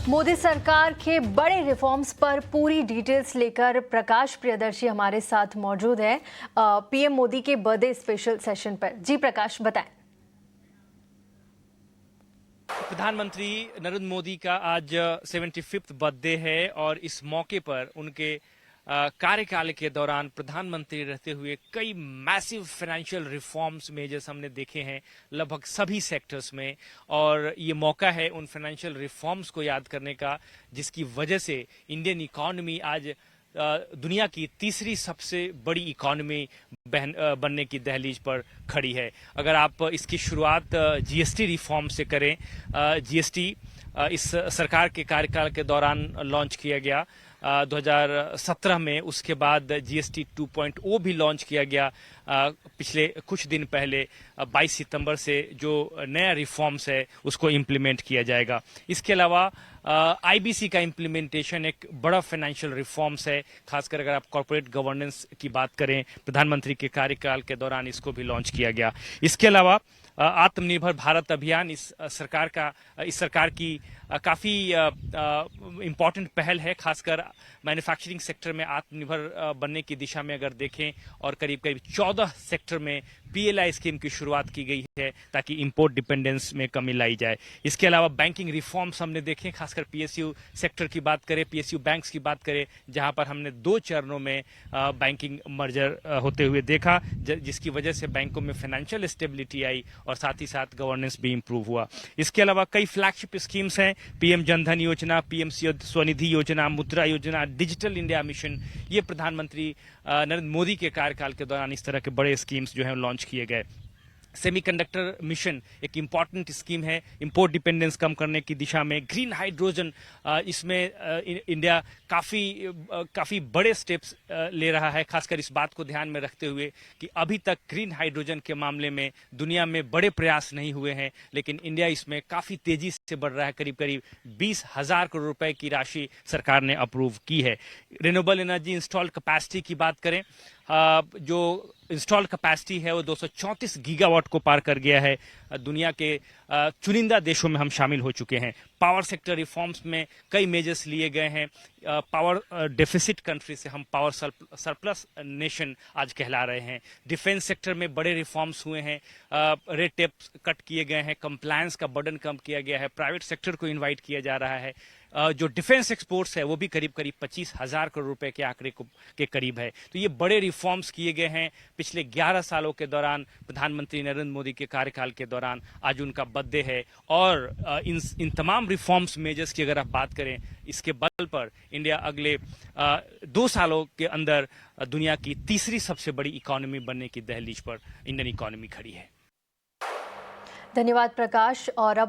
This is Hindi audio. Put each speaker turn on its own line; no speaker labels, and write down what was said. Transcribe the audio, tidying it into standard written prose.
मोदी सरकार के बड़े रिफॉर्म्स पर पूरी डिटेल्स लेकर प्रकाश प्रियदर्शी हमारे साथ मौजूद है पीएम मोदी के बर्थडे स्पेशल सेशन पर। जी प्रकाश, बताएं।
प्रधानमंत्री नरेंद्र मोदी का आज 75th बर्थडे है और इस मौके पर उनके कार्यकाल के दौरान प्रधानमंत्री रहते हुए कई मैसिव फाइनेंशियल रिफॉर्म्स मेजर्स हमने देखे हैं लगभग सभी सेक्टर्स में। और ये मौका है उन फाइनेंशियल रिफॉर्म्स को याद करने का जिसकी वजह से इंडियन इकोनॉमी आज दुनिया की तीसरी सबसे बड़ी इकोनॉमी बनने की दहलीज पर खड़ी है। अगर आप इसकी शुरुआत जीएसटी रिफॉर्म से करें, जीएसटी इस सरकार के कार्यकाल के दौरान लॉन्च किया गया 2017 में। उसके बाद जीएसटी 2.0 भी लॉन्च किया गया पिछले कुछ दिन पहले। 22 सितंबर से जो नया रिफॉर्म्स है उसको इम्प्लीमेंट किया जाएगा। इसके अलावा आईबीसी का इम्प्लीमेंटेशन एक बड़ा फाइनेंशियल रिफॉर्म्स है, खासकर अगर आप कॉर्पोरेट गवर्नेंस की बात करें। प्रधानमंत्री के कार्यकाल के दौरान इसको भी लॉन्च किया गया। इसके अलावा आत्मनिर्भर भारत अभियान इस सरकार की काफ़ी इम्पॉर्टेंट पहल है, खासकर मैन्युफैक्चरिंग सेक्टर में आत्मनिर्भर बनने की दिशा में अगर देखें। और करीब करीब 14 सेक्टर में पीएलआई स्कीम की शुरुआत की गई है ताकि इंपोर्ट डिपेंडेंस में कमी लाई जाए। इसके अलावा बैंकिंग रिफॉर्म्स हमने देखे, खासकर पीएसयू सेक्टर की बात करें, पीएसयू बैंक्स की बात करें, जहां पर हमने 2 चरणों में बैंकिंग मर्जर होते हुए देखा, जिसकी वजह से बैंकों में फाइनेंशियल स्टेबिलिटी आई और साथ ही साथ गवर्नेंस भी इंप्रूव हुआ। इसके अलावा कई फ्लैगशिप स्कीम्स हैं, पीएम जनधन योजना, पीएम स्वनिधि योजना, मुद्रा योजना, डिजिटल इंडिया मिशन। ये प्रधानमंत्री नरेंद्र मोदी के कार्यकाल के दौरान इस तरह के बड़े स्कीम्स जो हैं लॉन्च किए गए। सेमीकंडक्टर मिशन एक इम्पॉर्टेंट स्कीम है इंपोर्ट डिपेंडेंस कम करने की दिशा में। ग्रीन हाइड्रोजन, इसमें इंडिया काफ़ी बड़े स्टेप्स ले रहा है, खासकर इस बात को ध्यान में रखते हुए कि अभी तक ग्रीन हाइड्रोजन के मामले में दुनिया में बड़े प्रयास नहीं हुए हैं, लेकिन इंडिया इसमें काफ़ी तेजी से बढ़ रहा है। करीब करीब 20,000 करोड़ रुपए की राशि सरकार ने अप्रूव की है। रिन्यूएबल एनर्जी इंस्टॉल्ड कैपेसिटी की बात करें, जो इंस्टॉल्ड कैपेसिटी है वो 234 गीगावाट को पार कर गया है। दुनिया के चुनिंदा देशों में हम शामिल हो चुके हैं। पावर सेक्टर रिफॉर्म्स में कई मेजर्स लिए गए हैं। पावर डेफिसिट कंट्री से हम पावर सरप्लस नेशन आज कहला रहे हैं। डिफेंस सेक्टर में बड़े रिफॉर्म्स हुए हैं, रेड टेप कट किए गए हैं, कंप्लायंस का बर्डन कम किया गया है, प्राइवेट सेक्टर को इन्वाइट किया जा रहा है। जो डिफेंस एक्सपोर्ट्स है वो भी करीब करीब 25,000 करोड़ रुपए के आंकड़े के करीब है। तो ये बड़े रिफॉर्म्स किए गए हैं पिछले 11 सालों के दौरान। प्रधानमंत्री नरेंद्र मोदी के कार्यकाल के दौरान आज उनका बर्थडे है और इन तमाम रिफॉर्म्स मेजर्स की अगर आप बात करें, इसके बल पर इंडिया अगले 2 सालों के अंदर दुनिया की तीसरी सबसे बड़ी इकोनॉमी बनने की दहलीज पर इंडियन इकोनॉमी खड़ी है।
धन्यवाद प्रकाश। और अब